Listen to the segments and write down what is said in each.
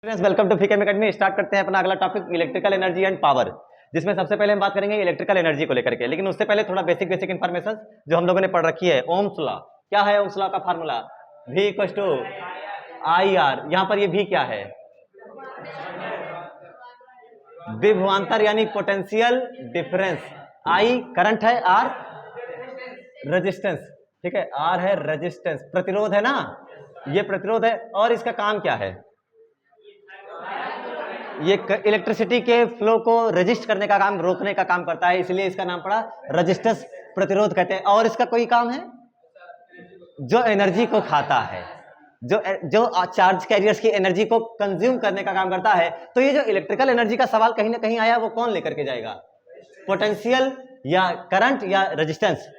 Welcome to फीके academy. Start करते हैं अपना अगला topic electrical energy and power, जिसमें सबसे पहले हम बात करेंगे इलेक्ट्रिकल एनर्जी को लेकर के। लेकिन उससे पहले थोड़ा बेसिक इन्फॉर्मेशन जो हम लोगों ने पढ़ रखी है। ओम्स लॉ क्या है? ओम्स लॉ का formula V equals to IR। यहाँ पर ये V क्या है? विभवांतर यानी पोटेंशियल डिफरेंस। I करंट है, R रेजिस्टेंस। ठीक है, R है रेजिस्टेंस, प्रतिरोध है ना, ये प्रतिरोध है। और इसका काम क्या है? ये इलेक्ट्रिसिटी के फ्लो को रेजिस्ट करने का काम, रोकने का काम करता है, इसलिए इसका नाम पड़ा रेजिस्टेंस, प्रतिरोध कहते हैं। और इसका कोई काम है जो एनर्जी को खाता है, जो चार्ज कैरियर्स की एनर्जी को कंज्यूम करने का काम करता है। तो ये जो इलेक्ट्रिकल एनर्जी का सवाल कहीं ना कहीं आया, वो कौन लेकर के जाएगा? पोटेंशियल या करंट या रेजिस्टेंस?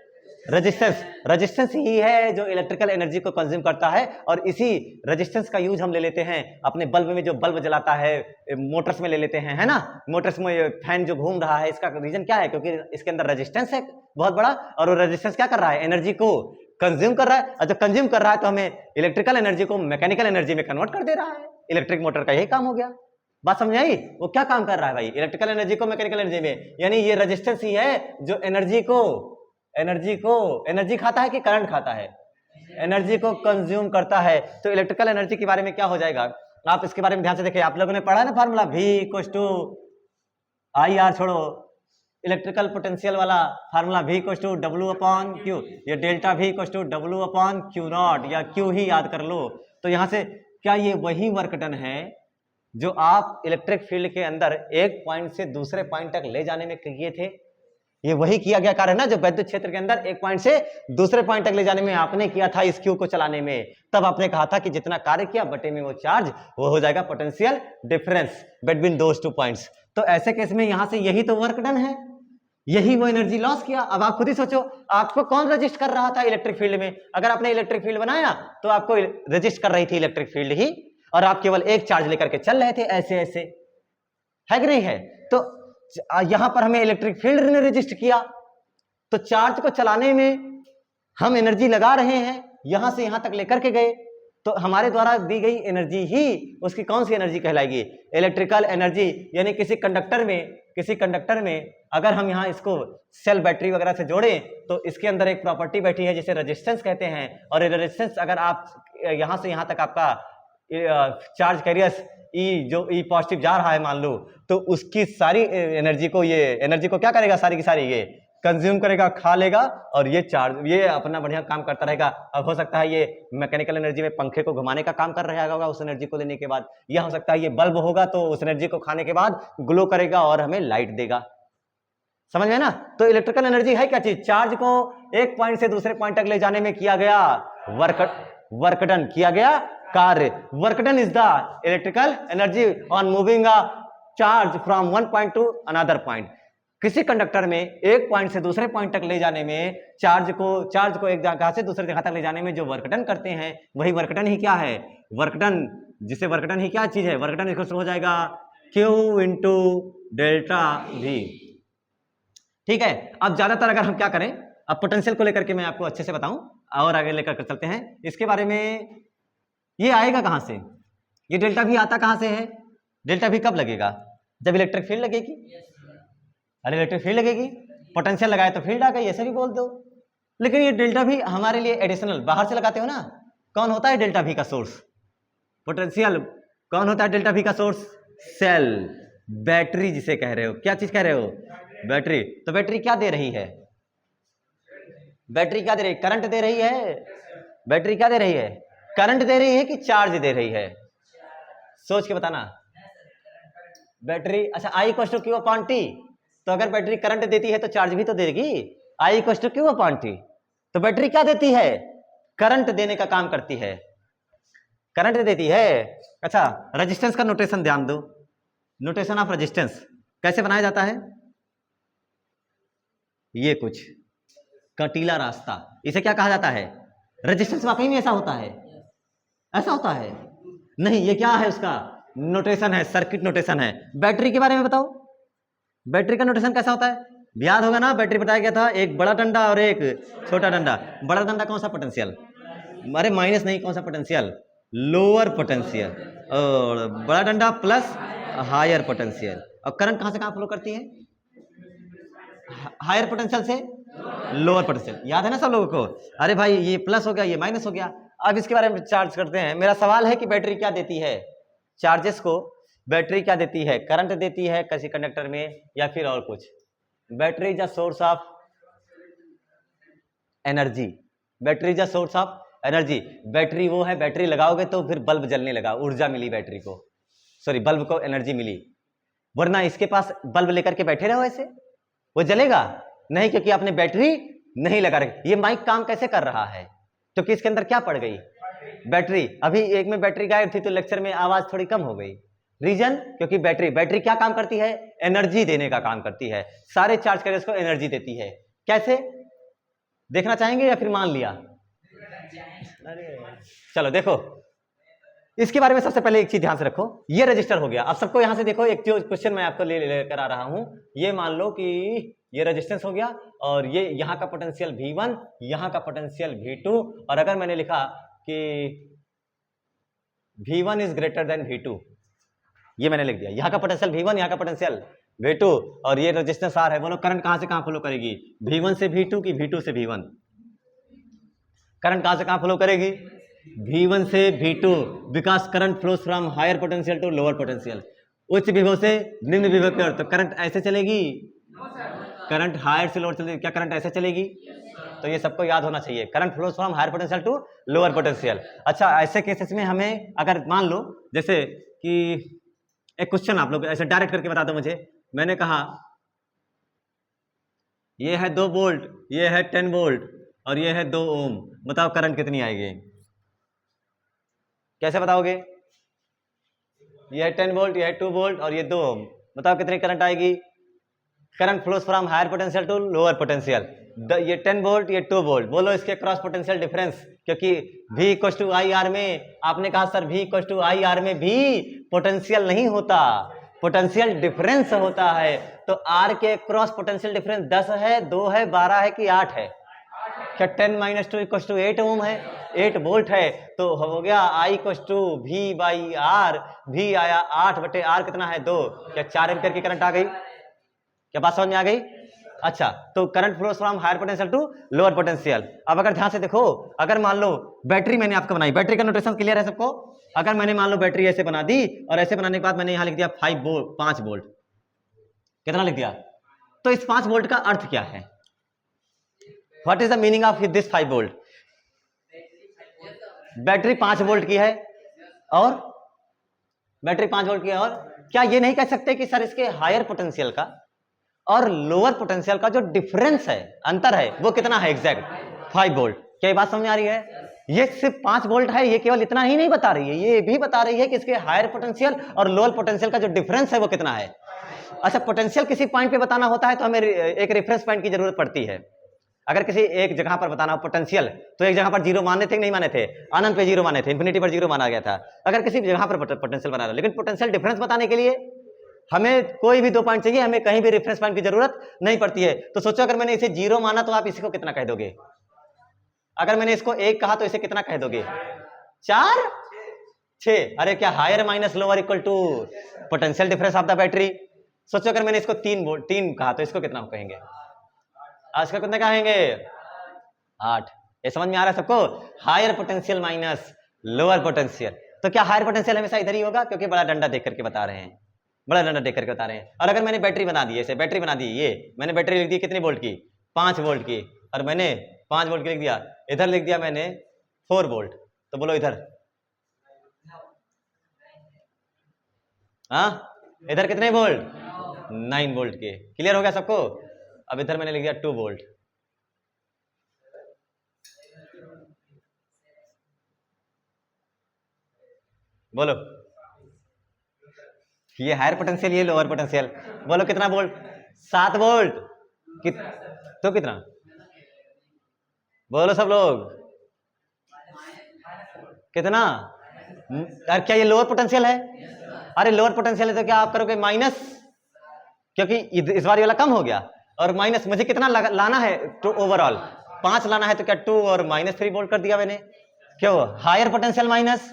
रेजिस्टेंस ही है जो इलेक्ट्रिकल एनर्जी को कंज्यूम करता है। और इसी रेजिस्टेंस का यूज हम ले लेते हैं अपने बल्ब में, जो बल्ब जलाता है, मोटर्स में ले लेते हैं, है ना। मोटर्स में फैन जो घूम रहा है, इसका रीजन क्या है? क्योंकि इसके अंदर रेजिस्टेंस है बहुत बड़ा, और वो रेजिस्टेंस क्या कर रहा है? एनर्जी को कंज्यूम कर रहा है। और जब कंज्यूम कर रहा है तो हमें इलेक्ट्रिकल एनर्जी को मैकेनिकल एनर्जी में कन्वर्ट कर दे रहा है। इलेक्ट्रिक मोटर का यही काम हो गया। बात समझ आई? वो क्या काम कर रहा है भाई? इलेक्ट्रिकल एनर्जी को मैकेनिकल एनर्जी में, यानी ये रेजिस्टेंस ही है जो एनर्जी खाता है कि करंट खाता है? एनर्जी को कंज्यूम करता है। तो इलेक्ट्रिकल एनर्जी के बारे में क्या हो जाएगा, आप इसके बारे में ध्यान से देखिए। आप लोगों ने पढ़ा ना formula V equals to IR, छोड़ो इलेक्ट्रिकल पोटेंशियल वाला formula V equals to W/Q। ये delta V equals to W/Q0 या Q ही याद कर लो। तो यहां से क्या ये वही वर्क डन है जो आप इलेक्ट्रिक फील्ड के अंदर एक पॉइंट से दूसरे पॉइंट तक ले जाने में किए थे? ये वही किया गया कार्य है ना, जो विद्युत क्षेत्र के अंदर एक पॉइंट से दूसरे पॉइंट तक ले जाने में आपने किया था इस क्यू को चलाने में। तब आपने कहा था कि जितना कार्य किया बटे में वो चार्ज, वो हो जाएगा potential difference between those two points. तो ऐसे केस में यहां से यही तो वर्क डन है, यही वो एनर्जी लॉस किया। अब आप खुद ही सोचो, आपको कौन रजिस्ट कर रहा था इलेक्ट्रिक फील्ड में? अगर आपने इलेक्ट्रिक फील्ड बनाया तो आपको रजिस्ट कर रही थी इलेक्ट्रिक फील्ड ही, और आप केवल एक चार्ज लेकर के चल रहे थे, ऐसे ऐसे, है कि नहीं है? तो यहां पर हमें इलेक्ट्रिक फील्ड ने रजिस्ट किया, तो चार्ज को चलाने में हम एनर्जी लगा रहे हैं, यहां से यहां तक लेकर के गए, तो हमारे द्वारा दी गई एनर्जी ही उसकी कौन सी एनर्जी कहलाएगी? Electrical energy. यानी किसी कंडक्टर में अगर हम यहां इसको सेल बैटरी वगैरह से जोड़ें तो इसके अंदर एक प्रॉपर्टी बैठी है जिसे रेजिस्टेंस कहते हैं। और रेजिस्टेंस अगर आप यहां से यहां तक आपका चार्ज कैरियर्स जो ई पॉजिटिव जा रहा है मान लो, तो उसकी सारी एनर्जी को, ये एनर्जी को क्या करेगा? सारी की सारी ये कंज्यूम करेगा, खा लेगा, और ये चार्ज ये अपना बढ़िया काम करता रहेगा। अब हो सकता है ये मैकेनिकल एनर्जी में पंखे को घुमाने का काम कर रहा होगा उस एनर्जी को लेने के बाद, या हो सकता है ये बल्ब होगा तो उस एनर्जी को खाने के बाद ग्लो करेगा और हमें लाइट देगा। समझ में ना? तो इलेक्ट्रिकल एनर्जी है क्या चीज? चार्ज को एक पॉइंट से दूसरे पॉइंट तक ले जाने में किया गया वर्क डन, किया गया कार्य। Work done is the electrical energy on moving a charge from one point two another point. किसी कंडक्टर में एक पॉइंट से दूसरे पॉइंट तक ले जाने में, चार्ज को एक जगह से दूसरी जगह तक ले जाने में जो वर्क डन करते हैं, वही वर्क डन ही क्या है? वर्क डन, जिसे वर्क डन ही क्या चीज है? वर्क डन इक्वल हो जाएगा Q इंटू डेल्टा V। ठीक है, अब ज्यादातर अगर हम क्या करें, अब पोटेंशियल को लेकर के मैं आपको अच्छे से बताऊं और आगे लेकर चलते हैं इसके बारे में। ये आएगा कहां से? ये डेल्टा V आता कहां से है? डेल्टा V कब लगेगा? जब इलेक्ट्रिक फील्ड लगेगी। अरे इलेक्ट्रिक फील्ड लगेगी, पोटेंशियल लगाए तो फील्ड आ गई, ऐसे भी बोल दो। लेकिन ये डेल्टा V हमारे लिए एडिशनल बाहर से लगाते हो ना। कौन होता है डेल्टा V का सोर्स? पोटेंशियल। कौन होता है डेल्टा V का सोर्स? सेल, बैटरी जिसे कह रहे हो। क्या चीज कह रहे हो? बैटरी। तो बैटरी क्या दे रही है? बैटरी क्या दे रही है? करंट दे रही है। बैटरी क्या दे रही है? करंट दे रही है कि चार्ज दे रही है? सोच के बताना। बैटरी। अच्छा, I इक्वल्स टू Q/T। तो अगर बैटरी करंट देती है तो चार्ज भी तो देगी। I equals to Q/T। तो बैटरी क्या देती है? करंट देने का काम करती है, करंट देती है। अच्छा, रेजिस्टेंस का नोटेशन ध्यान दो। नोटेशन ऑफ रेजिस्टेंस कैसे बनाया जाता है? ये कुछ कटीला रास्ता, इसे क्या कहा जाता है? रेजिस्टेंस। वाकई में ऐसा होता है? ऐसा होता है? नहीं, ये क्या है? उसका नोटेशन है, सर्किट नोटेशन है। बैटरी के बारे में बताओ, बैटरी का नोटेशन कैसा होता है? याद होगा ना, बैटरी बताया गया था, एक बड़ा डंडा और एक छोटा डंडा। बड़ा डंडा कौन सा? पोटेंशियल। अरे माइनस नहीं, कौन सा? पोटेंशियल। लोअर पोटेंशियल, और बड़ा डंडा प्लस हायर पोटेंशियल। और करंट कहां से कहां फ्लो करती है? हायर पोटेंशियल से लोअर पोटेंशियल। याद है ना सब लोगों को? अरे भाई ये प्लस हो गया, ये माइनस हो गया। अब इसके बारे में चार्ज करते हैं। मेरा सवाल है कि बैटरी क्या देती है? चार्जेस को बैटरी क्या देती है? करंट देती है किसी कंडक्टर में या फिर और कुछ? Battery is a source of energy. Battery is a source of energy. Battery वो है, बैटरी लगाओगे तो फिर बल्ब जलने लगा, ऊर्जा मिली बैटरी को, सॉरी बल्ब को एनर्जी मिली। वरना इसके पास बल्ब लेकर के बैठे रहो ऐसे, वो जलेगा नहीं, क्योंकि आपने बैटरी नहीं लगा रखी। ये माइक काम कैसे कर रहा है? क्योंकि इसके अंदर क्या पड़ गई? बैटरी। अभी एक में बैटरी गायब थी तो लेक्चर में आवाज थोड़ी कम हो गई। रीजन? क्योंकि बैटरी क्या काम करती है? एनर्जी देने का काम करती है। सारे चार्ज करके उसको एनर्जी देती है। कैसे देखना चाहेंगे या फिर मान लिया? अरे चलो देखो, इसके बारे में सबसे पहले एक चीज ध्यान से रखो। ये रजिस्टर हो गया। अब सबको यहां से देखो, एक जो क्वेश्चन मैं आपको लेकर आ रहा हूं, ये मान लो कि ये रेजिस्टेंस हो गया और ये यहां का पोटेंशियल V1, यहां का पोटेंशियल V2, और अगर मैंने लिखा कि V1 is greater than V2, ये मैंने लिख दिया, यहां का पोटेंशियल V1, यहां का पोटेंशियल V2, और ये रेजिस्टेंस R है। बोलो करंट कहां से कहां फ्लो करेगी? V1 से V2 की V2 से V1? करंट कहां से कहां फ्लो करेगी? V1 से V2, because current flows from higher potential to lower potential. उच्च विभव से निम्न विभव की ओर। तो करंट ऐसे चलेगी? करंट हायर से लोअर चलेगी। क्या करंट ऐसे चलेगी? तो ये सबको याद होना चाहिए, current flows from higher potential to lower potential. अच्छा, ऐसे केसेस में हमें अगर मान लो जैसे कि एक क्वेश्चन आप लोग ऐसे डायरेक्ट करके बता दो मुझे। मैंने कहा ये है 2 वोल्ट, ये है 10 वोल्ट और ये है 2 ओम, बताओ करंट कितनी आएगी? कैसे बताओगे? ये है 10 वोल्ट, ये है 2 वोल्ट और ये 2 ओम, बताओ कितनी करंट आएगी? Current flows from higher potential to lower potential. ये 10 वोल्ट, ये 2 वोल्ट। बोलो इसके क्रॉस पोटेंशियल डिफरेंस, क्योंकि V equal to I R में आपने कहा sir V equal to I R में भी पोटेंशियल नहीं होता, पोटेंशियल डिफरेंस होता है। तो R के क्रॉस पोटेंशियल डिफरेंस 10 है, 2 है, 12 है कि 8 है? क्या 10 माइनस 2 इक्वल टू 8 ओम है, 8 वोल्ट है। तो हो गया I equal to V by R. V आया 8 बटे R कितना है? 2। क्या 4 एम्पियर की करंट आ गई? क्या बात समझ में आ गई? अच्छा, तो current flows from higher potential to lower potential. अब अगर ध्यान से देखो, अगर मान लो बैटरी मैंने आपको बनाई, बैटरी का नोटेशन क्लियर है सबको? अगर मैंने मान लो बैटरी ऐसे बना दी और ऐसे बनाने के बाद मैंने यहां लिख दिया 5 वोल्ट, कितना लिख दिया? तो इस 5 वोल्ट का अर्थ क्या है? What is the meaning of this 5 volt? Battery 5 volt की है और बैटरी 5 वोल्ट की है, और क्या ये नहीं कह सकते कि सर इसके हायर पोटेंशियल का और लोअर पोटेंशियल का जो डिफरेंस है, अंतर है, वो कितना है एग्जैक्ट? 5 वोल्ट। क्या ये बात समझ में आ रही है? ये सिर्फ 5 वोल्ट है, ये केवल इतना ही नहीं बता रही है, ये भी बता रही है कि इसके हायर पोटेंशियल और लोअर पोटेंशियल का जो डिफरेंस है वो कितना है। अच्छा, पोटेंशियल किसी पॉइंट पे बताना होता है तो हमें एक रेफरेंस पॉइंट की जरूरत पड़ती है। अगर किसी एक जगह पर बताना हो पोटेंशियल, तो एक जगह पर 0 माने थे कि नहीं माने थे? अनंत पे 0 माने थे, इन्फिनिटी पर 0 माना गया था। अगर किसी जगह पर पोटेंशियल बनाना, लेकिन पोटेंशियल डिफरेंस बताने के लिए हमें कोई भी 2 पॉइंट चाहिए, हमें कहीं भी रेफरेंस पॉइंट की जरूरत नहीं पड़ती है। तो सोचो अगर मैंने इसे 0 माना तो आप इसी को कितना कह दोगे? अगर मैंने इसको 1 कहा तो इसे कितना कह दोगे? 4, 6। अरे क्या higher minus lower equal to potential difference of the battery? सोचो अगर मैंने इसको 3 कहा तो इसको कितना कहेंगे? आज का कितना कहेंगे? 8। ये समझ में आ रहा है सबको? Higher potential minus lower potential. तो क्या हायर पोटेंशियल हमेशा इधर ही होगा? क्योंकि बड़ा डंडा देख करके बता रहे हैं, बड़ा डंडा देख करके बता रहे हैं। और अगर मैंने बैटरी बना दी, ऐसे बैटरी बना दी, ये मैंने बैटरी लिख दी कितने वोल्ट की? 5 वोल्ट की, और मैंने 5 वोल्ट की लिख दिया, इधर लिख दिया मैंने 4 वोल्ट। तो बोलो इधर, हाँ इधर कितने वोल्ट? 9 वोल्ट के। क्लियर हो गया सबको? अब इधर मैंने लिख दिया 2 वोल्ट। बोलो, ये हायर पोटेंशियल, ये लोअर पोटेंशियल। बोलो कितना वोल्ट? 7 वोल्ट। तो कितना? बोलो सब लोग, कितना? क्या ये लोअर पोटेंशियल है? अरे लोअर पोटेंशियल है तो क्या आप करोगे? माइनस, क्योंकि इस बार वाला कम हो गया, और माइनस मुझे कितना लाना है? तो ओवरऑल 5 लाना है, तो क्या 2 और -3 वोल्ट कर दिया मैंने। क्यों? Higher potential minus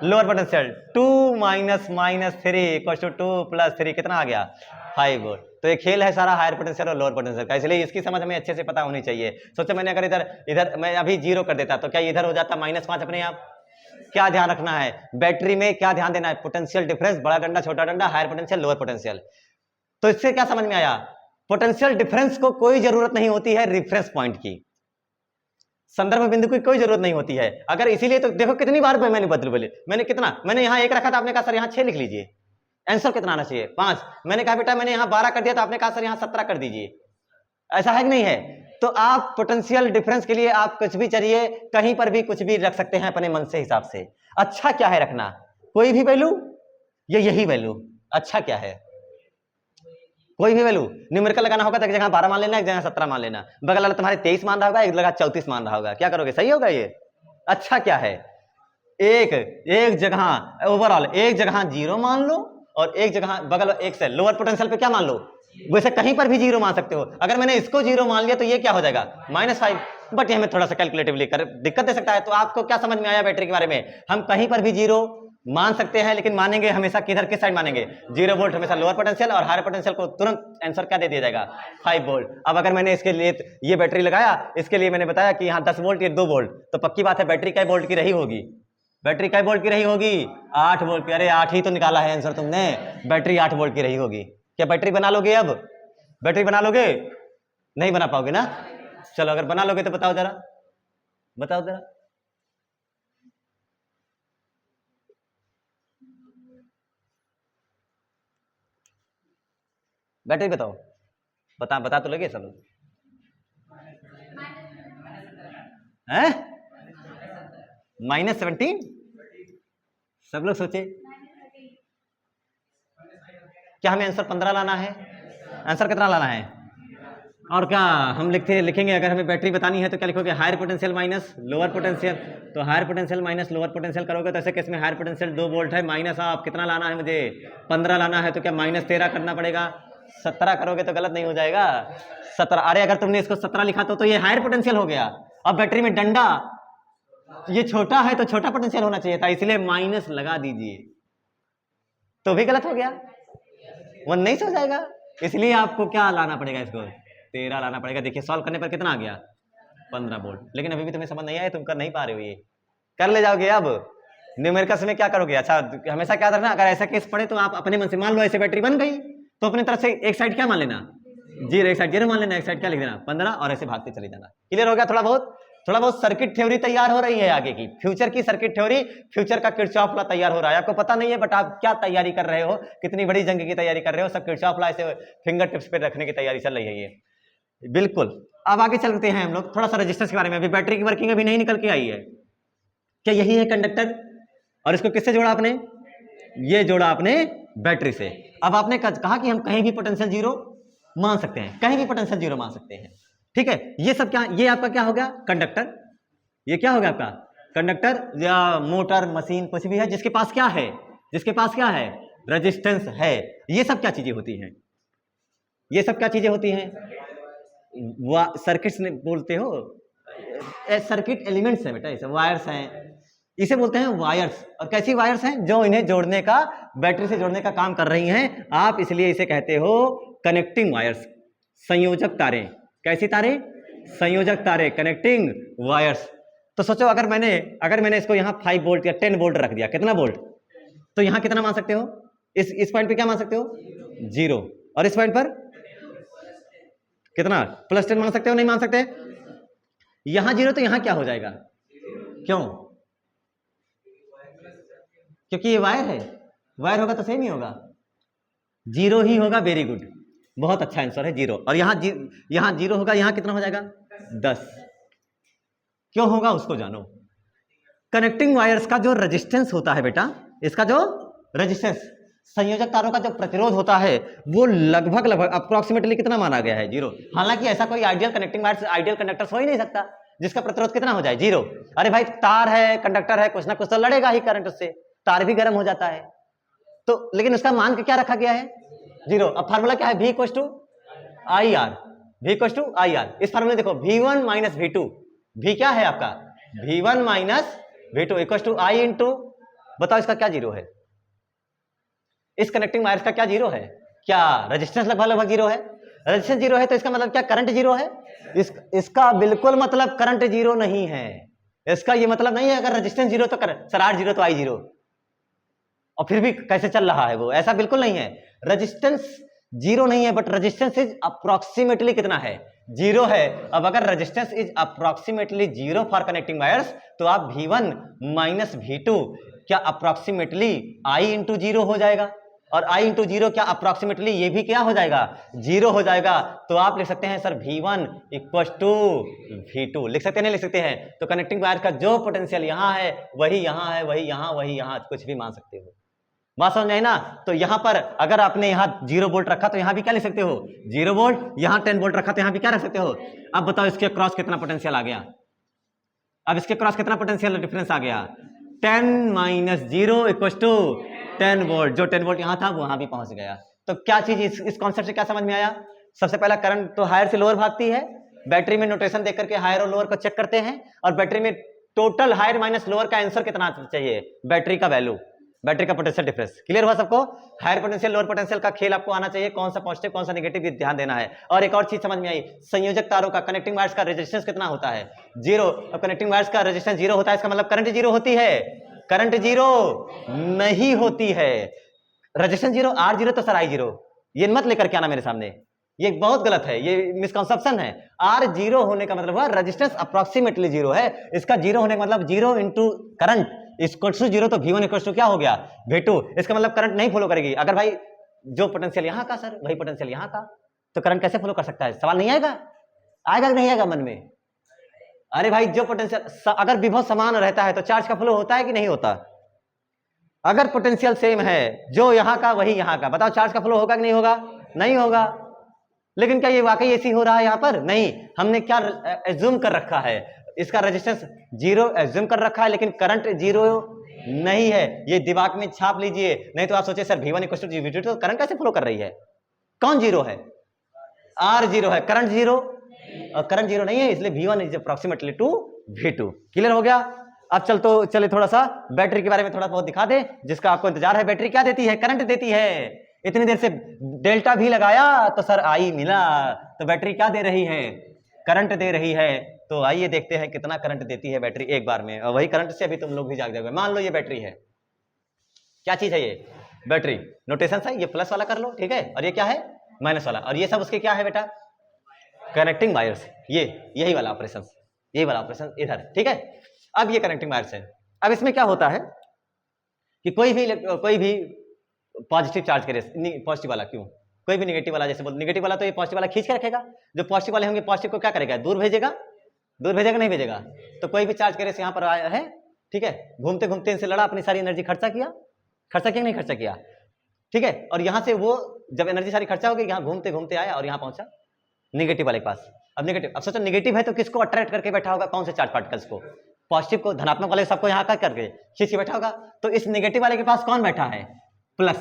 lower potential 2 minus 3 equal to 2 plus 3 कितना आ गया 5 वोल्ट। तो ये खेल है सारा हायर पोटेंशियल और लोअर पोटेंशियल का, इसलिए इसकी समझ हमें अच्छे से पता होनी चाहिए। सोचो मैंने अगर इधर इधर मैं अभी 0 कर देता तो क्या इधर हो जाता -5 अपने आप। क्या ध्यान रखना है बैटरी में, क्या ध्यान देना है, पोटेंशियल डिफरेंस, बड़ा डंडा छोटा डंडा, हायर पोटेंशियल लोअर पोटेंशियल। तो इससे क्या समझ में आया, पोटेंशियल डिफरेंस को कोई जरूरत नहीं होती है रेफरेंस पॉइंट की, संदर्भ बिंदु की कोई जरूरत नहीं होती है। अगर इसीलिए तो देखो कितनी बार मैंने बदल बोले, मैंने कितना, मैंने यहाँ 1 रखा था, आपने कहा सर यहाँ 6 लिख लीजिए, आंसर कितना आना चाहिए 5। मैंने कहा बेटा मैंने यहाँ 12 कर दिया, तो आपने कहा सर यहाँ 17 कर दीजिए। ऐसा है कि नहीं है। तो आप पोटेंशियल डिफरेंस के लिए आप कुछ भी चाहिए, कहीं पर भी कुछ भी रख सकते हैं अपने मन से हिसाब से। अच्छा क्या है रखना, कोई भी वैल्यू, ये यही वैल्यू अच्छा क्या है, कोई भी वैल्यू न्यूमेरिकल लगाना होगा तो एक जगह 12 मान लेना, एक जगह 17 मान लेना, बगल वाला तुम्हारे 23 मान रहा होगा, एक जगह 34 मान रहा होगा, क्या करोगे, सही होगा ये। अच्छा क्या है, एक जगह ओवरऑल एक जगह 0 मान लो और एक जगह बगल एक से लोअर पोटेंशियल पे क्या मान लो, वैसे कहीं पर भी 0 मान सकते हो। अगर मैंने इसको 0 मान लिया तो ये क्या हो जाएगा -5, बट ये हमें थोड़ा सा कैलकुलेटिवली कर दिक्कत दे सकता है। तो आपको क्या समझ में आया बैटरी के बारे में, हम कहीं पर भी 0 मान सकते हैं, लेकिन मानेंगे हमेशा किधर किस साइड मानेंगे, 0 वोल्ट हमेशा लोअर पोटेंशियल, और हायर पोटेंशियल को तुरंत आंसर क्या दे दिया जाएगा 5 वोल्ट। अब अगर मैंने इसके लिए ये बैटरी लगाया, इसके लिए मैंने बताया कि यहाँ 10 वोल्ट, ये 2 वोल्ट, तो पक्की बात है बैटरी कई वोल्ट की रही होगी, बैटरी कई वोल्ट की रही होगी 8 वोल्ट की। अरे 8 ही तो निकाला है आंसर तुमने, बैटरी 8 वोल्ट की रही होगी। क्या बैटरी बना लोगे, अब बैटरी बना लोगे, नहीं बना पाओगे ना। चलो अगर बना लोगे तो बताओ जरा, बताओ जरा, बैटरी बताओ, बता तो लगे सब लोग हैं, -17 सब लोग सोचे। क्या हमें आंसर 15 लाना है, आंसर कितना लाना है, और क्या हम लिखेंगे अगर हमें बैटरी बतानी है तो क्या लिखोगे, higher potential minus lower potential. तो higher potential minus lower potential करोगे तो ऐसे केस में हायर पोटेंशियल 2 वोल्ट है, माइनस आप कितना लाना है मुझे 15 लाना है, तो क्या -13 करना पड़ेगा। 17 करोगे तो गलत नहीं हो जाएगा 17। अरे अगर तुमने इसको 17 लिखा तो ये हायर पोटेंशियल हो गया। अब बैटरी में डंडा ये छोटा है तो छोटा पोटेंशियल होना चाहिए था, इसलिए माइनस लगा दीजिए, तो भी गलत हो गया, 19 हो जाएगा। इसलिए आपको क्या लाना पड़ेगा, इसको 13 लाना पड़ेगा। देखिए सॉल्व करने पर कितना आ गया 15 वोल्ट, लेकिन अभी भी तुम्हें समझ नहीं आया, तुम कर नहीं पा रहे हो, ये कर ले जाओगे। अब न्यूमेरिकल्स में क्या करोगे, अच्छा हमेशा क्या करना, अगर ऐसा केस पड़े तो आप अपने मन से मान लो ऐसे बैटरी बन गई, तो अपनी तरफ से एक साइड क्या मान लेना 0, एक साइड 0 मान लेना, एक साइड क्या लिख देना 15, और ऐसे भागते चले जाना। क्लियर हो गया, थोड़ा बहुत सर्किट थ्योरी तैयार हो रही है आगे की, फ्यूचर की सर्किट थ्योरी, फ्यूचर का किरचॉफ लॉ तैयार हो रहा है। आपको पता नहीं है बट आप क्या तैयारी कर रहे हो, कितनी बड़ी जंग की तैयारी कर रहे हो, सब किरचॉफ लॉ ऐसे फिंगर टिप्स पे रखने की तैयारी चल रही है ये, बिल्कुल। अब आगे चलते हैं हम लोग थोड़ा सा रेजिस्टेंस के बारे में। अभी बैटरी की वर्किंग अभी नहीं निकल के आई है। क्या यही है कंडक्टर, और इसको किससे जोड़ा आपने, ये जोड़ा आपने बैटरी से। अब आपने कहा कि हम कहीं भी पोटेंशियल 0 मान सकते हैं, कहीं भी पोटेंशियल 0 मान सकते हैं, ठीक है। ये सब क्या, ये आपका क्या हो गया कंडक्टर, ये क्या हो गया आपका कंडक्टर या मोटर मशीन कुछ भी है जिसके पास क्या है, जिसके पास क्या है रेजिस्टेंस है। ये सब क्या चीजें होती हैं, ये सब क्या चीजें होती हैं, सर्किट्स बोलते हो, सर्किट एलिमेंट्स है बेटा, इसे वायर्स हैं, इसे बोलते हैं वायर्स। और कैसी वायर्स हैं, जो इन्हें जोड़ने का, बैटरी से जोड़ने का काम कर रही हैं आप, इसलिए इसे कहते हो कनेक्टिंग वायर्स, संयोजक तारे। कैसी तारे, संयोजक तारे, कनेक्टिंग वायर्स। तो सोचो अगर मैंने इसको यहाँ 5 वोल्ट या 10 वोल्ट रख दिया, कितना वोल्ट, तो यहाँ कितना मान सकते हो, इस पॉइंट पे क्या मान सकते हो 0, और इस पॉइंट पर कितना +10 मान सकते हो, नहीं मान सकते। यहां 0 तो यहां क्या हो जाएगा, क्यों, क्योंकि ये वायर है, वायर होगा तो सेम ही होगा, 0 ही होगा। वेरी गुड, बहुत अच्छा आंसर है 0। और यहां 0 होगा, यहां कितना हो जाएगा 10, क्यों होगा उसको जानो। कनेक्टिंग वायर्स का जो रेजिस्टेंस होता है बेटा, इसका जो रेजिस्टेंस, संयोजक तारों का जो प्रतिरोध होता है वो लगभग अप्रोक्सीमेटली कितना माना गया है 0। हालांकि ऐसा कोई ideal connecting wires, ideal conductors हो ही नहीं सकता जिसका प्रतिरोध कितना हो जाए 0। अरे भाई तार है, कंडक्टर है, कुछ ना कुछ तो लड़ेगा ही करंट उससे, तार भी गर्म हो जाता है तो, लेकिन उसका मान क्या रखा गया है 0। अब फार्मूला क्या है, V equals to I R, V equals to I R. इस फार्मूले देखो V1 माइनस V2, V क्या है आपका V1 minus V2 equals to I into बताओ इसका क्या जीरो है? इस कनेक्टिंग वायर्स का क्या जीरो है? क्या रेजिस्टेंस लगभग जीरो है? रेजिस्टेंस जीरो है तो इसका मतलब क्या करंट जीरो है? इसका बिल्कुल मतलब करंट जीरो नहीं है। इसका ये मतलब नहीं है अगर रेजिस्टेंस जीरो तो करंट, सर आर जीरो तो आई जीरो, और फिर भी कैसे चल रहा है वो, ऐसा बिल्कुल नहीं है। रेजिस्टेंस जीरो नहीं है, बट रेजिस्टेंस इज अप्रोक्सीमेटली कितना है? जीरो है। अब अगर resistance is approximately zero for connecting wires, तो आप V1 माइनस V2 क्या अप्रोक्सीमेटली I इंटू जीरो हो जाएगा, और I इंटू जीरो क्या अप्रोक्सीमेटली ये भी क्या हो जाएगा? जीरो हो जाएगा। तो आप लिख सकते हैं sir V1 equal to V2, लिख सकते हैं नहीं लिख सकते हैं? तो कनेक्टिंग वायर का जो पोटेंशियल यहाँ है वही यहाँ है, वही यहाँ, कुछ भी मान सकते हो। बात समझ में आई ना? तो यहां पर अगर आपने यहां 0 वोल्ट रखा तो यहां भी क्या लिख सकते हो? 0 वोल्ट। यहां 10 वोल्ट रखा तो यहां भी क्या रख सकते हो? अब बताओ इसके क्रॉस कितना पोटेंशियल आ गया? अब इसके क्रॉस कितना पोटेंशियल डिफरेंस आ गया? 10 माइनस 0 इक्वल टू 10 वोल्ट। जो 10 वोल्ट यहां था वो वहां भी पहुंच गया। तो क्या चीज इस कॉन्सेप्ट से क्या समझ में आया? सबसे पहला करंट तो हायर से लोअर भागती है, बैटरी में नोटेशन देख करके हायर और लोअर को चेक करते हैं, और बैटरी में टोटल हायर माइनस लोअर का आंसर कितना चाहिए? बैटरी का वैल्यू, बैटरी का पोटेंशियल डिफरेंस। क्लियर हुआ सबको? हायर पोटेंशियल लोअर पोटेंशियल का खेल आपको आना चाहिए, कौन सा पॉजिटिव कौन सा नेगेटिव भी ध्यान देना है। और एक और चीज समझ में आई, संयोजक तारों का कनेक्टिंग वायर्स का रेजिस्टेंस कितना होता है? जीरो। अब कनेक्टिंग वायर्स का रेजिस्टेंस जीरो होता है, इसका मतलब करंट जीरो होती है? करंट जीरो नहीं होती है। रेजिस्टेंस जीरो, आर जीरो तो सर आई जीरो, ये मत लेकर के आना मेरे सामने, ये बहुत गलत है, ये मिसकंसेप्शन है। आर जीरो होने का मतलब हुआ रेजिस्टेंस अप्रोक्सीमेटली जीरो है, इसका जीरो होने का मतलब zero into current equal to zero, तो V1 इक्वल टू क्या हो गया? V2। इसका मतलब करंट नहीं फॉलो करेगी। अगर भाई जो पोटेंशियल यहां का सर वही पोटेंशियल यहां का, तो करंट कैसे फॉलो कर सकता है? सवाल नहीं आएगा? आएगा कि नहीं आएगा मन में? अरे भाई जो पोटेंशियल, अगर विभव समान रहता है तो चार्ज का फ्लो होता है कि नहीं होता? अगर पोटेंशियल सेम है, जो यहां का वही यहां का, बताओ चार्ज का फ्लो होगा कि नहीं होगा? नहीं होगा। लेकिन क्या ये वाकई ऐसी हो रहा है? यहां पर नहीं, हमने क्या एज्यूम कर रखा है? इसका रेजिस्टेंस जीरो एज्यूम कर रखा है, लेकिन करंट जीरो नहीं है। ये दिमाग में छाप लीजिए, नहीं तो आप सोचे sir V1 equal to V2 तो करंट कैसे फ्लो कर रही है? कौन जीरो है? आर जीरो है, करंट जीरो, और करंट जीरो नहीं है, इसलिए V1 is approximately two V2। Clear हो गया? अब चले थोड़ा सा बैटरी के बारे में थोड़ा बहुत दिखा दे, जिसका आपको इंतजार है। बैटरी क्या देती है? करंट देती है। इतनी देर से डेल्टा भी लगाया तो सर आई मिला, तो बैटरी क्या दे रही है? करंट दे रही है। तो आइए देखते हैं कितना करंट देती है बैटरी एक बार में, और वही करंट से अभी तुम लोग भी जाग जाओगे। मान लो ये बैटरी है, क्या चीज है ये? बैटरी। नोटेशन है, ये प्लस वाला कर लो, ठीक है, और ये क्या है? माइनस वाला, और ये सब उसके क्या है बेटा? Connecting wires. ये यही वाला ऑपरेशन, यही वाला ऑपरेशन इधर, ठीक है। अब ये कनेक्टिंग वायर्स है। अब इसमें क्या होता है कि कोई भी पॉजिटिव चार्ज करे, पॉजिटिव वाला क्यों, कोई भी नेगेटिव वाला, जैसे बोल नेगेटिव वाला तो ये पॉजिटिव वाला खींच के रखेगा, जो पॉजिटिव वाले होंगे पॉजिटिव को क्या करेगा? दूर भेजेगा, दूर भेजेगा नहीं भेजेगा? तो कोई भी चार्ज करे यहाँ पर आया है, ठीक है, घूमते घूमते इनसे लड़ा, अपनी सारी एनर्जी खर्चा किया नहीं खर्चा किया, ठीक है, और यहां से वो जब एनर्जी सारी खर्चा हो गई, यहाँ घूमते घूमते आया और यहाँ पहुंचा नेगेटिव वाले के पास। अब नेगेटिव, अब सोचो नेगेटिव है तो किसको अट्रैक्ट करके बैठा होगा? कौन से चार्ज पार्टिकल्स को? पॉजिटिव को, धनात्मक वाले सबको यहाँ करके खींच के बैठा होगा। तो इस नेगेटिव वाले के पास कौन बैठा है? प्लस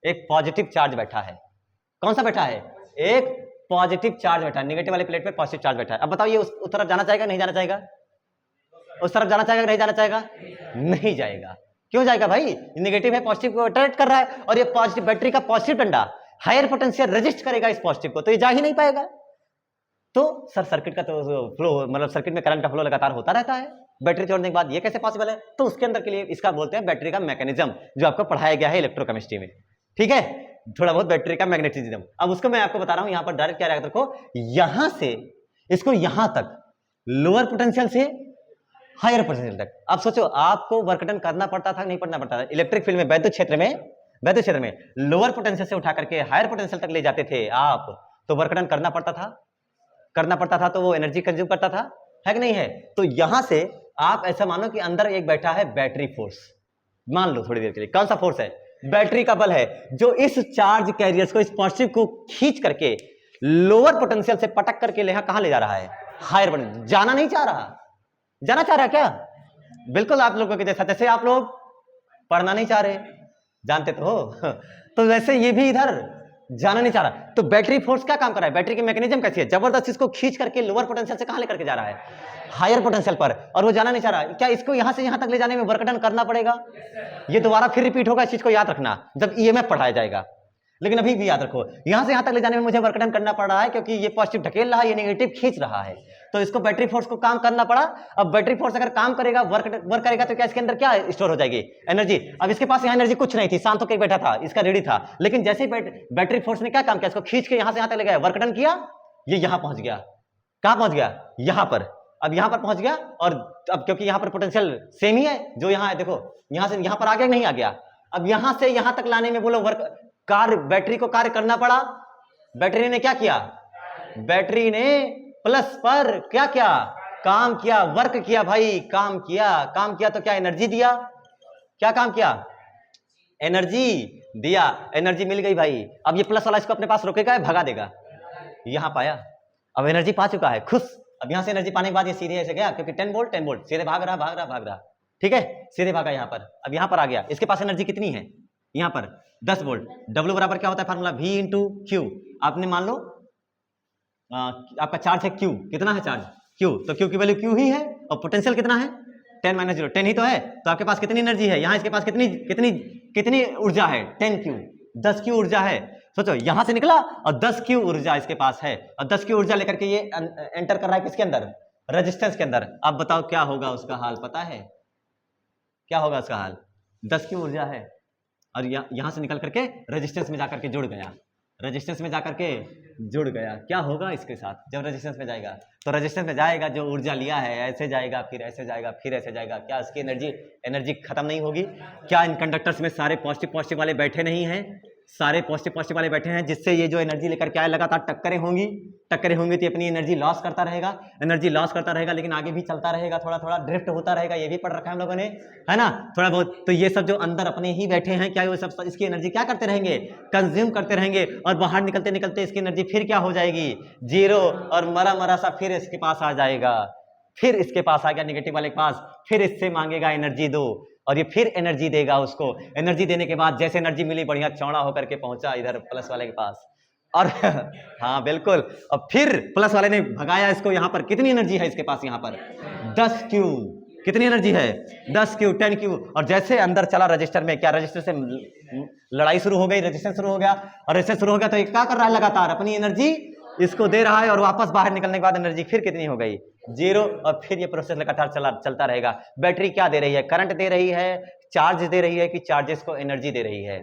एक पॉजिटिव चार्ज बैठा है। कौन सा बैठा है? एक पॉजिटिव चार्ज बैठा है। नेगेटिव वाले प्लेट पे पॉजिटिव चार्ज बैठा है। अब बताओ ये उस तरफ जाना चाहेगा नहीं जाना चाहेगा? उस तरफ जाना चाहेगा नहीं जाना चाहेगा? नहीं जाएगा। क्यों जाएगा भाई? नेगेटिव है, पॉजिटिव को अट्रैक्ट कर रहा है, और ये पॉजिटिव बैटरी का पॉजिटिव डंडा हायर पोटेंशियल रेजिस्ट करेगा इस पॉजिटिव को, तो ये जा ही नहीं पाएगा। तो सर सर्किट का तो फ्लो, मतलब सर्किट में करंट का फ्लो लगातार होता रहता है, बैटरी जोड़ने के बाद ये कैसे पॉसिबल है? तो उसके अंदर के लिए इसका बोलते हैं बैटरी का मैकेनिज्म, जो आपको पढ़ाया गया है इलेक्ट्रोकेमिस्ट्री में, ठीक है, थोड़ा बहुत बैटरी का मैग्नेटिज्म। अब उसको मैं आपको बता रहा हूं, यहां पर डायरेक्ट क्या रिएक्टर को यहां से इसको यहां तक, लोअर पोटेंशियल से हायर पोटेंशियल तक। अब सोचो आपको वर्क डन करना पड़ता था नहीं पड़ना पड़ता था? इलेक्ट्रिक फील्ड में वैद्युत क्षेत्र में लोअर पोटेंशियल से उठा करके हायर पोटेंशियल तक ले जाते थे आप, तो वर्क डन करना पड़ता था, तो वो एनर्जी कंज्यूम करता था, है कि नहीं है? तो यहां से आप ऐसा मानो कि अंदर एक बैठा है बैटरी फोर्स, मान लो थोड़ी देर के लिए। कौन सा फोर्स है? बैटरी का बल है, जो इस चार्ज कैरियर्स को, इस पॉजिटिव को खींच करके लोअर पोटेंशियल से पटक करके कहां ले जा रहा है? Higher potential. जाना नहीं चाह रहा? जाना चाह रहा क्या? बिल्कुल आप लोगों के जैसा, जैसे आप लोग पढ़ना नहीं चाह रहे, जानते तो हो तो वैसे ये भी इधर जाना नहीं चाह रहा। तो बैटरी फोर्स क्या काम कर रहा है, बैटरी की मैकेनिज्म कैसी है, जबरदस्त इसको खींच करके लोअर पोटेंशियल से कहां लेकर के जा रहा है, हायर पोटेंशियल पर, और वो जाना नहीं चाह रहा। क्या इसको यहां से यहां तक ले जाने में वर्क डन करना पड़ेगा? ये दोबारा फिर रिपीट होगा, इस चीज को याद रखना जब ईएमएफ पढ़ाया जाएगा। लेकिन अभी भी याद रखो, यहां से यहां तक ले जाने में मुझे वर्क डन करना पड़ रहा है, क्योंकि ये पॉजिटिव ढकेल रहा है, ये नेगेटिव खींच रहा है, तो इसको बैटरी फोर्स को काम करना पड़ा। अब बैटरी फोर्स अगर काम करेगा, वर्क करेगा, तो क्या इसके अंदर क्या स्टोर हो जाएगी, एनर्जी। अब इसके पास यहाँ एनर्जी कुछ नहीं थी, शांत होकर बैठा था, इसका रेडी था, लेकिन जैसे ही बैटरी फोर्स ने क्या काम किया, इसको खींच के यहां से यहां तक ले गया, वर्क डन किया, ये यहां पहुंच गया। कहां पहुंच गया? यहां पर। अब यहां पर पहुंच गया, और अब क्योंकि यहां पर पोटेंशियल सेम ही है जो यहां है, देखो यहां से यहां पर आ गया, नहीं आ गया। अब यहां से यहां तक लाने में बोलो वर्क कार्य, बैटरी को कार्य करना पड़ा। बैटरी ने क्या किया, बैटरी ने प्लस पर क्या किया, काम किया, वर्क किया भाई, काम किया। काम किया तो क्या एनर्जी दिया, क्या काम किया, एनर्जी दिया, एनर्जी मिल गई भाई। अब ये प्लस वाला इसको अपने पास रोकेगा, भगा देगा, यहां पाया, अब एनर्जी पा चुका है, खुश। अब यहां से एनर्जी पाने के बाद ये सीधे ऐसे गया, क्योंकि 10 वोल्ट सीधे भाग रहा, ठीक है, सीधे भागा यहां पर। अब यहां पर आ गया, इसके पास एनर्जी कितनी है, यहां पर 10 वोल्ट। डब्ल्यू बराबर क्या होता है फार्मूला, V इंटू क्यू। आपने मान लो आपका चार्ज है Q, कितना है चार्ज Q, तो Q की वैल्यू Q ही है, और पोटेंशियल कितना है 10 - 0, 10 ही तो है। तो आपके पास कितनी एनर्जी है, यहाँ इसके पास कितनी कितनी कितनी ऊर्जा है, 10Q, 10Q ऊर्जा है। सोचो यहां से निकला और 10Q ऊर्जा इसके पास है, और 10Q ऊर्जा लेकर के ये एंटर कर रहा है किसके अंदर, रेजिस्टेंस के अंदर। अब बताओ क्या होगा उसका हाल, पता है क्या होगा उसका हाल, 10Q ऊर्जा है, और यहां से निकल करके रेजिस्टेंस में जाकर के जुड़ गया, रेजिस्टेंस में जाकर के जुड़ गया। क्या होगा इसके साथ, जब रेजिस्टेंस में जाएगा, तो रेजिस्टेंस में जाएगा, जो ऊर्जा लिया है ऐसे जाएगा, फिर ऐसे जाएगा, फिर ऐसे जाएगा, क्या उसकी एनर्जी खत्म नहीं होगी? क्या इन कंडक्टर्स में सारे पॉजिटिव वाले बैठे नहीं हैं, सारे पॉजिटिव वाले बैठे हैं, जिससे ये जो एनर्जी लेकर के आए लगातार टक्करें होंगी तो अपनी एनर्जी लॉस करता रहेगा, लेकिन आगे भी चलता रहेगा, थोड़ा थोड़ा ड्रिफ्ट होता रहेगा, ये भी पढ़ रखा है हम लोगों ने, है ना, थोड़ा बहुत। तो ये सब जो अंदर अपने ही बैठे हैं, क्या वो सब इसकी एनर्जी क्या करते रहेंगे, कंज्यूम करते रहेंगे, और बाहर निकलते निकलते इसकी एनर्जी फिर क्या हो जाएगी, 0, और मरा सा फिर इसके पास आ जाएगा, फिर इसके पास आ गया नेगेटिव वाले के पास, फिर इससे मांगेगा एनर्जी दो, और ये फिर एनर्जी देगा उसको। एनर्जी देने के बाद जैसे एनर्जी मिली, बढ़िया चौड़ा होकर के पहुंचा इधर प्लस वाले के पास, और हाँ बिल्कुल, और फिर प्लस वाले ने भगाया इसको। यहां पर कितनी एनर्जी है इसके पास, यहां पर 10Q, कितनी एनर्जी है 10Q, 10Q। और जैसे अंदर चला रजिस्टर में, क्या रजिस्टर से लड़ाई शुरू हो गई, रेजिस्टेंस शुरू हो गया, और रेजिस्टेंस शुरू हो गया तो ये क्या कर रहा है, लगातार अपनी एनर्जी इसको दे रहा है, और वापस बाहर निकलने के बाद एनर्जी फिर कितनी हो गई, 0, और फिर ये प्रोसेस लगातार चलता रहेगा। बैटरी क्या दे रही है, करंट दे रही है, चार्ज दे रही है, कि चार्जेस को एनर्जी दे रही है?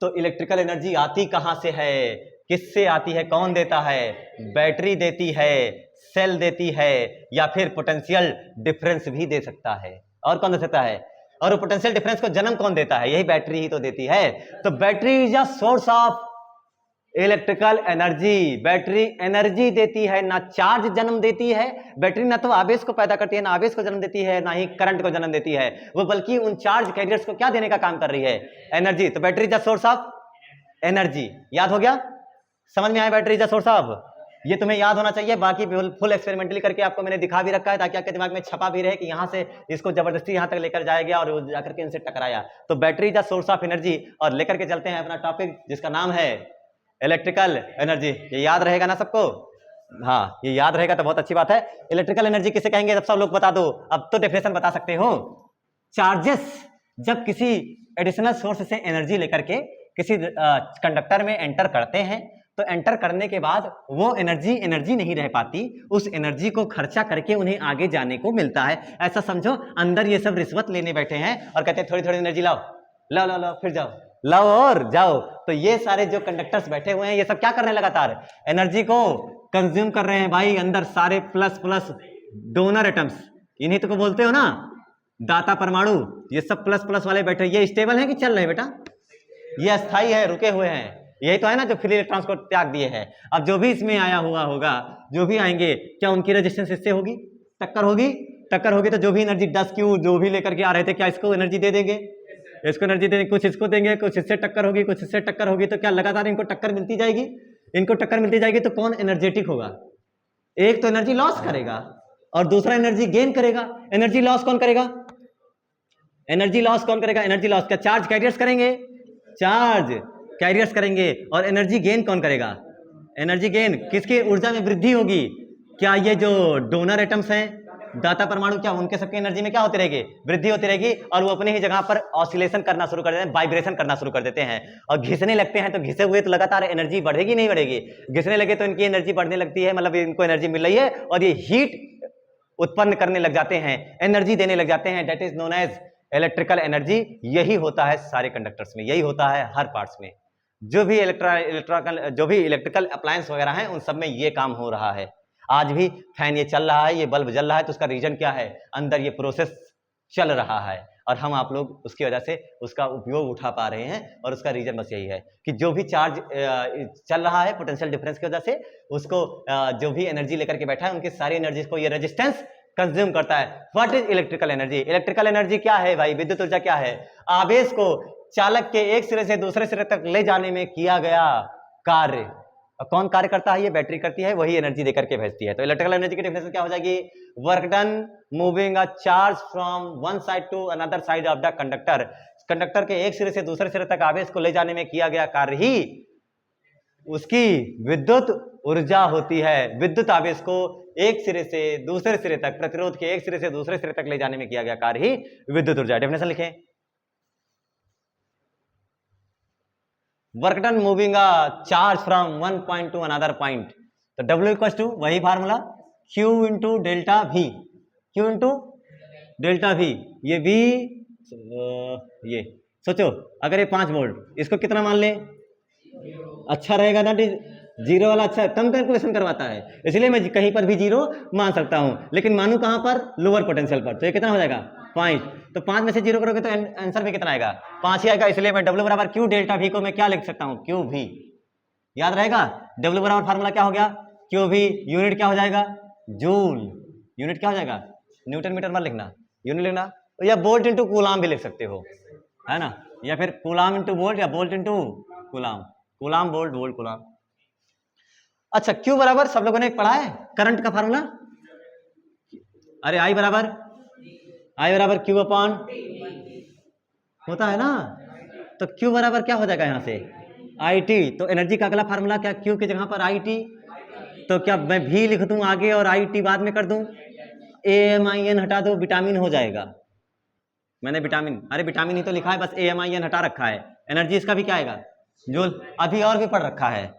तो इलेक्ट्रिकल एनर्जी आती कहां से है, किससे आती है, कौन देता है, बैटरी देती है, सेल देती है, या फिर पोटेंशियल डिफरेंस भी दे सकता है। और कौन दे सकता है, और वो पोटेंशियल डिफरेंस को जन्म कौन देता है, यही बैटरी ही तो देती है। तो battery is a source of electrical energy, battery energy देती है, ना चार्ज जन्म देती है। बैटरी ना तो आवेश को पैदा करती है, ना आवेश को जन्म देती है, ना ही करंट को जन्म देती है, वो बल्कि उन चार्ज कैरियर्स को क्या देने का काम कर रही है, एनर्जी। तो battery is a source of energy, याद हो गया, समझ में आया, battery is a source of, ये तुम्हें याद होना चाहिए। बाकी फुल एक्सपेरिमेंटली करके आपको मैंने दिखा भी रखा है, ताकि आपके दिमाग में छपा भी रहे कि यहाँ से इसको जबरदस्ती यहाँ तक लेकर जाया गया और जाकर के इनसे टकराया। तो battery is a source of energy, और लेकर के चलते हैं अपना टॉपिक जिसका नाम है इलेक्ट्रिकल एनर्जी। ये याद रहेगा ना सबको, हाँ ये याद रहेगा तो बहुत अच्छी बात है। इलेक्ट्रिकल एनर्जी किसे कहेंगे, सब लोग बता दो, अब तो डेफिनेशन बता सकते हो। चार्जेस जब किसी एडिशनल सोर्स से एनर्जी लेकर के किसी कंडक्टर में एंटर करते हैं, तो एंटर करने के बाद वो एनर्जी नहीं रह पाती, उस एनर्जी को खर्चा करके उन्हें आगे जाने को मिलता है। ऐसा समझो अंदर ये सब रिश्वत लेने बैठे हैं और कहते हैं थोड़ी थोड़ी एनर्जी लाओ लाओ लाओ लाओ, फिर जाओ, लाओ और जाओ। तो ये सारे जो कंडक्टर्स बैठे हुए हैं, ये सब क्या कर रहे हैं, लगातार एनर्जी को कंज्यूम कर रहे हैं भाई। अंदर सारे प्लस प्लस डोनर एटम्स, इन्हीं तो को बोलते हो ना दाता परमाणु, ये सब प्लस प्लस वाले बैठे। ये स्टेबल है कि चल रहे हैं बेटा, ये अस्थाई है, रुके हुए हैं, यही तो है ना जो फ्री इलेक्ट्रॉन्स को त्याग दिए हैं। अब जो भी इसमें आया हुआ होगा, जो भी आएंगे, क्या उनकी रेजिस्टेंस इससे होगी, टक्कर होगी, टक्कर होगी तो जो भी एनर्जी 10Q जो भी लेकर के आ रहे थे, क्या इसको एनर्जी दे देंगे, इसको एनर्जी देंगे, कुछ इसको देंगे, कुछ इससे टक्कर होगी, कुछ इससे टक्कर होगी, तो क्या लगातार इनको टक्कर मिलती जाएगी, इनको टक्कर मिलती जाएगी। तो कौन एनर्जेटिक होगा, एक तो एनर्जी लॉस करेगा और दूसरा एनर्जी गेन करेगा। एनर्जी लॉस कौन करेगा, एनर्जी लॉस कौन करेगा, एनर्जी लॉस क्या चार्ज कैरियर्स करेंगे, चार्ज कैरियर्स करेंगे। और एनर्जी गेन कौन करेगा? एनर्जी गेन किसकी ऊर्जा में वृद्धि होगी? क्या ये जो डोनर एटम्स हैं, दाता परमाणु, क्या उनके सबकी एनर्जी में क्या होती रहेगी? वृद्धि होती रहेगी, और वो अपने ही जगह पर ऑसिलेशन करना शुरू कर देते हैं, वाइब्रेशन करना शुरू कर देते हैं, और घिसने लगते हैं। तो घिसे हुए तो लगातार एनर्जी बढ़ेगी नहीं बढ़ेगी? घिसने लगे तो इनकी एनर्जी बढ़ने लगती है, मतलब इनको एनर्जी मिल रही है, और ये हीट उत्पन्न करने लग जाते हैं, एनर्जी देने लग जाते हैं। That is known as electrical energy. यही होता है सारे कंडक्टर्स में, यही होता है हर पार्ट्स में। जो भी इलेक्ट्रिकल अप्लायंस वगैरह हैं, उन सब में ये काम हो रहा है। आज भी फैन ये चल रहा है, ये बल्ब जल रहा है, तो उसका रीजन क्या है? अंदर ये प्रोसेस चल रहा है, और हम आप लोग उसकी वजह से उसका उपयोग उठा पा रहे हैं। और उसका रीजन बस यही है कि जो भी चार्ज चल रहा है पोटेंशियल डिफरेंस की वजह से, उसको जो भी एनर्जी लेकर के बैठा है, उनकी सारी एनर्जी को ये रेजिस्टेंस कंज्यूम करता है। What is electrical energy? Electrical energy क्या है भाई? विद्युत ऊर्जा क्या है? आवेश को चालक के एक सिरे से दूसरे सिरे तक ले जाने में किया गया कार्य। और कौन कार्य करता है? ये बैटरी करती है, वही एनर्जी देकर के भेजती है। तो इलेक्ट्रिकल एनर्जी की डेफिनेशन क्या हो जाएगी? Work done moving a charge from one side to another side of the conductor. Conductor के एक सिरे से दूसरे सिरे तक आवेश को ले जाने में किया गया कार्य ही उसकी विद्युत ऊर्जा होती है। विद्युत आवेश को एक सिरे से दूसरे सिरे तक, प्रतिरोध के एक सिरे से दूसरे सिरे तक ले जाने में किया गया कार्य ही विद्युत ऊर्जा। डेफिनेशन लिखें। Work done moving a charge from one point two another point. तो W इक्वल्स टू वही formula, Q into delta V। Q into delta V। ये V, ये सोचो अगर ये 5 वोल्ट, इसको कितना मान ले? अच्छा रहेगा ना? जीरो वाला अच्छा कम कैलकुलेशन करवाता है, इसलिए मैं कहीं पर भी जीरो मान सकता हूं, लेकिन मानू कहां पर? लोअर पोटेंशियल पर। तो ये कितना हो जाएगा? 5। तो 5 में से जीरो करोगे तो आंसर में कितना आएगा? 5 ही आएगा। इसलिए मैं W बराबर Q डेल्टा V को मैं क्या लिख सकता हूं? QV। याद रहेगा? W बराबर फार्मूला क्या हो गया? QV। यूनिट क्या हो जाएगा? जूल। यूनिट क्या हो जाएगा? न्यूटन मीटर मत लिखना, यूनिट लिखना। या वोल्ट इंटू कूलाम भी लिख सकते हो, है ना? या फिर कूलाम इंटू वोल्ट, या volt into coulomb. Coulomb volt, volt coulomb. अच्छा, Q बराबर सब लोगों ने पढ़ा है करंट का फार्मूला? अरे I बराबर Q अपॉन होता है ना? तो Q बराबर क्या हो जाएगा यहां से? IT। तो एनर्जी का अगला फार्मूला क्या? Q की जगह पर IT। तो क्या मैं V लिख दूं आगे और IT बाद में कर दूं? AMIN हटा दो, विटामिन हो जाएगा। मैंने विटामिन, अरे विटामिन ही तो लिखा है, बस AMIN हटा रखा है। एनर्जी इसका भी क्या आएगा? जूल। अभी और भी पढ़ रखा है,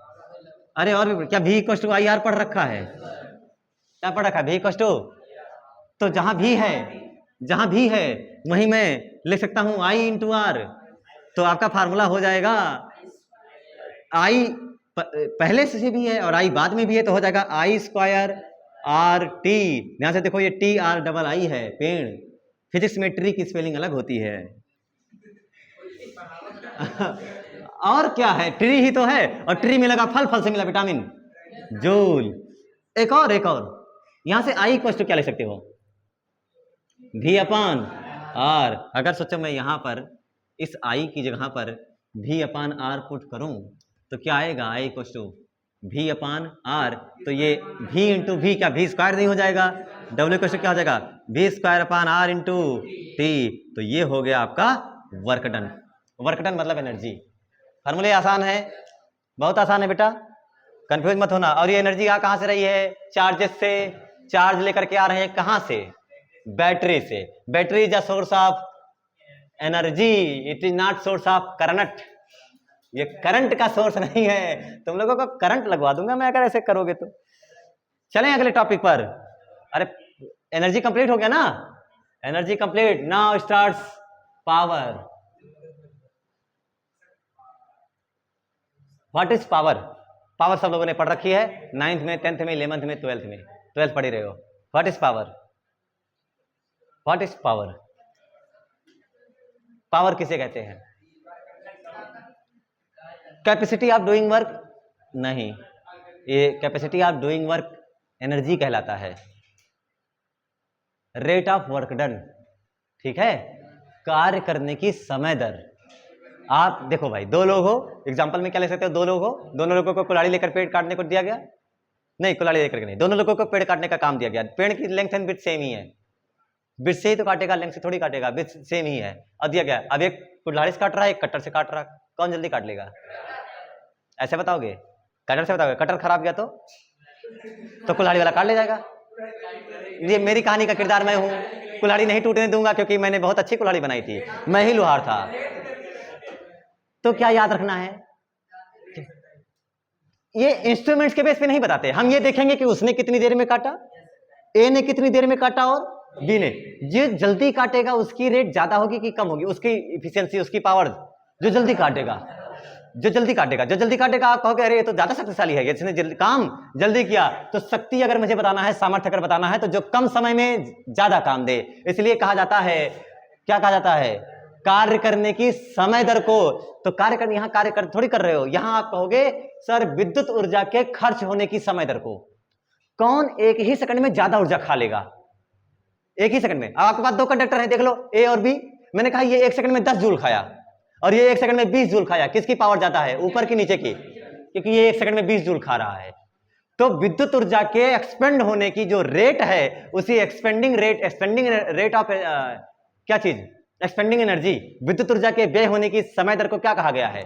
अरे और भी क्या? V इक्वल टू IR पढ़ रखा है? क्या पढ़ रखा है? V इक्वल टू, तो जहां भी है वहीं मैं लिख सकता हूं I इंटू R। तो आपका फार्मूला हो जाएगा I पहले से भी है और I बाद में भी है, तो हो जाएगा I स्क्वायर RT। ध्यान से देखो, ये TRII है, पेड़। फिजिक्स में ट्री की स्पेलिंग अलग होती है। और क्या है? ट्री ही तो है, और ट्री में लगा फल, फल से मिला विटामिन, जूल। एक और यहां से I इक्वल टू क्या लिख सकते हो? V upon R। अगर सोचो मैं यहां पर इस I की जगह पर V अपॉन R पुट करूं तो क्या आएगा? I equal to V upon R। तो ये V इंटू V, क्या V स्क्वायर नहीं हो जाएगा? W इक्वल टू क्या हो जाएगा? V square upon R into T। तो ये हो गया आपका वर्क डन। वर्क डन मतलब एनर्जी। फार्मूले आसान है, बहुत आसान है बेटा, कंफ्यूज मत होना। और ये एनर्जी कहां से रही है? चार्जेस से। चार्ज लेकर के आ रहे हैं कहां से? बैटरी से। Battery is a source of energy, it is not source of current. ये करंट का सोर्स नहीं है। तुम लोगों को करंट लगवा दूंगा मैं अगर ऐसे करोगे तो। चलें अगले टॉपिक पर। अरे एनर्जी कंप्लीट हो गया ना? Energy complete. Now starts power. What is power? Power सब लोगों ने पढ़ रखी है, 9th में, 10th में, 11th में, 12th में। 12th पढ़ी रहे हो। What is power? What is power? Power किसे कहते हैं? कैपेसिटी ऑफ डूइंग वर्क नहीं, ये capacity of doing work energy कहलाता है। रेट ऑफ वर्क डन, ठीक है, कार्य करने की समय दर। आप देखो भाई, दो लोग हो, एग्जांपल में क्या ले सकते हो? दो लोग हो, दोनों लोगों को कुल्हाड़ी लेकर पेड़ काटने को दिया गया, नहीं कुल्हाड़ी लेकर के नहीं, दोनों लोगों को पेड़ काटने का काम दिया गया। पेड़ की लेंथ एंड विड्थ सेम ही है, विड्थ से ही तो काटेगा, लेंथ से थोड़ी काटेगा, विड्थ सेम ही है, और दिया गया। अब एक कुल्हाड़ी से काट रहा है, एक कट्टर से काट रहा है, कौन जल्दी काट लेगा? ऐसे बताओगे? कटर से बताओगे? कटर खराब गया तो कुल्हाड़ी वाला काट ले जाएगा। ये मेरी कहानी का किरदार मैं हूं, कुल्हाड़ी नहीं टूटने दूंगा क्योंकि मैंने बहुत अच्छी कुल्हाड़ी बनाई थी, मैं ही लोहार था। तो क्या याद रखना है, ये इंस्ट्रूमेंट्स के बेस पे नहीं बताते, हम ये देखेंगे कि उसने कितनी देर में काटा, ए ने कितनी देर में काटा और बी ने। जो जल्दी काटेगा उसकी रेट ज्यादा होगी कि कम होगी, उसकी इफिशियंसी, उसकी पावर, जो जल्दी काटेगा आप कहोगे अरे ये तो ज्यादा शक्तिशाली है, जिसने काम जल्दी किया। तो शक्ति अगर मुझे बताना है, सामर्थ्य अगर बताना है, तो जो कम समय में ज्यादा काम दे। इसलिए कहा जाता है, क्या कहा जाता है? कार्य करने की समय दर को। तो कार्य करने, यहां कार्य कर थोड़ी कर रहे हो, यहां आप कहोगे सर विद्युत ऊर्जा के खर्च होने की समय दर को। कौन एक ही सेकंड में ज्यादा ऊर्जा खा लेगा? एक ही सेकंड में। अब आपके पास दो कंडक्टर है, देख लो ए और बी। मैंने कहा ये एक सेकंड में 10 जूल खाया और ये एक सेकंड में 20 जूल खाया, किसकी पावर ज्यादा है, ऊपर की नीचे की? क्योंकि ये एक सेकंड में 20 जूल खा रहा है। तो विद्युत ऊर्जा के एक्सपेंड होने की जो रेट है, उसी एक्सपेंडिंग रेट ऑफ क्या चीज, एक्सपेंडिंग एनर्जी, विद्युत ऊर्जा के व्यय होने की समय दर को क्या कहा गया है?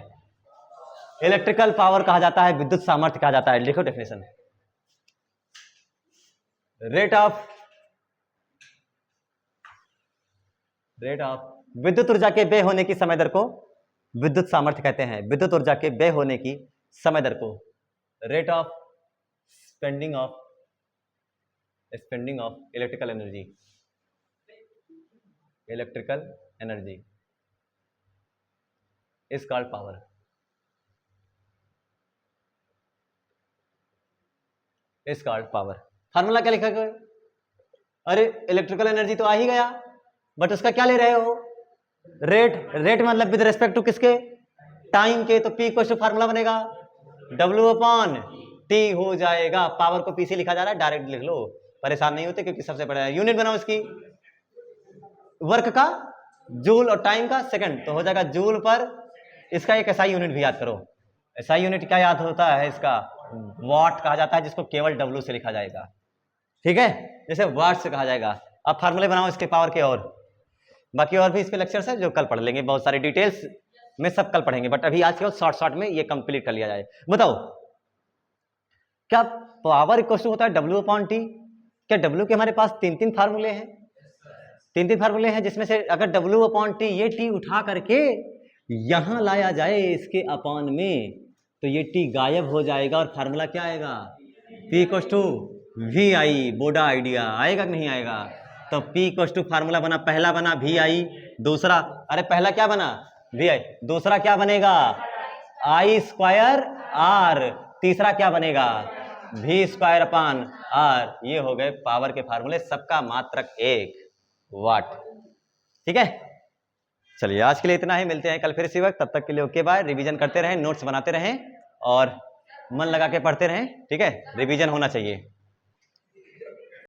इलेक्ट्रिकल पावर कहा जाता है, विद्युत सामर्थ्य कहा जाता है। लिखो डेफिनेशन, रेट ऑफ विद्युत ऊर्जा के व्यय होने की समय दर को विद्युत सामर्थ्य कहते हैं। विद्युत ऊर्जा के व्यय होने की समय दर को rate of spending of electrical energy is called power. Formula क्या लिखा गया? अरे इलेक्ट्रिकल एनर्जी तो आ ही गया, बट उसका क्या ले रहे हो? रेट मतलब विद रेस्पेक्ट टू किसके? टाइम के। तो P इक्वल टू फार्मूला बनेगा W अपॉन T हो जाएगा। पावर को P से लिखा जा रहा है, डायरेक्ट लिख लो, परेशान नहीं होते, क्योंकि सबसे बड़ा यूनिट बनाओ इसकी, वर्क का जूल और टाइम का सेकंड, तो हो जाएगा जूल पर। इसका एक SI यूनिट भी याद करो। SI यूनिट क्या याद होता है? इसका वाट कहा जाता है, जिसको केवल W से लिखा जाएगा, ठीक है, जैसे वाट से कहा जाएगा। अब फार्मूले बनाओ इसके पावर के, और बाकी और भी इस पे लेक्चर्स है जो कल पढ़ लेंगे, बहुत सारी डिटेल्स में सब कल पढ़ेंगे, बट अभी आज के शॉर्ट में ये कंप्लीट कर लिया जाए। बताओ क्या पावर इक्वल टू होता है W अपॉन T? क्या W के हमारे पास तीन फार्मूले हैं? तीन फार्मूले हैं, जिसमें से अगर W अपॉन T, ये T उठा करके यहां लाया जाए इसके अपॉन में, तो ये T गायब हो जाएगा और फार्मूला क्या आएगा? P equal to VI। बोडा आइडिया आएगा कि नहीं आएगा? तो P इक्वल टू फार्मूला बना, पहला बना VI, दूसरा, अरे पहला क्या बना? VI, दूसरा क्या बनेगा? I स्क्वायर R, तीसरा क्या बनेगा? V square upon R। ये हो गए पावर के फार्मूले, सबका मात्रक 1 वाट। ठीक है, चलिए आज के लिए इतना ही, मिलते हैं कल फिर इसी वक्त। तब तक के लिए ओके बाय। रिवीजन करते रहें, नोट्स बनाते रहें और मन लगा के पढ़ते रहें, ठीक है, रिवीजन होना चाहिए।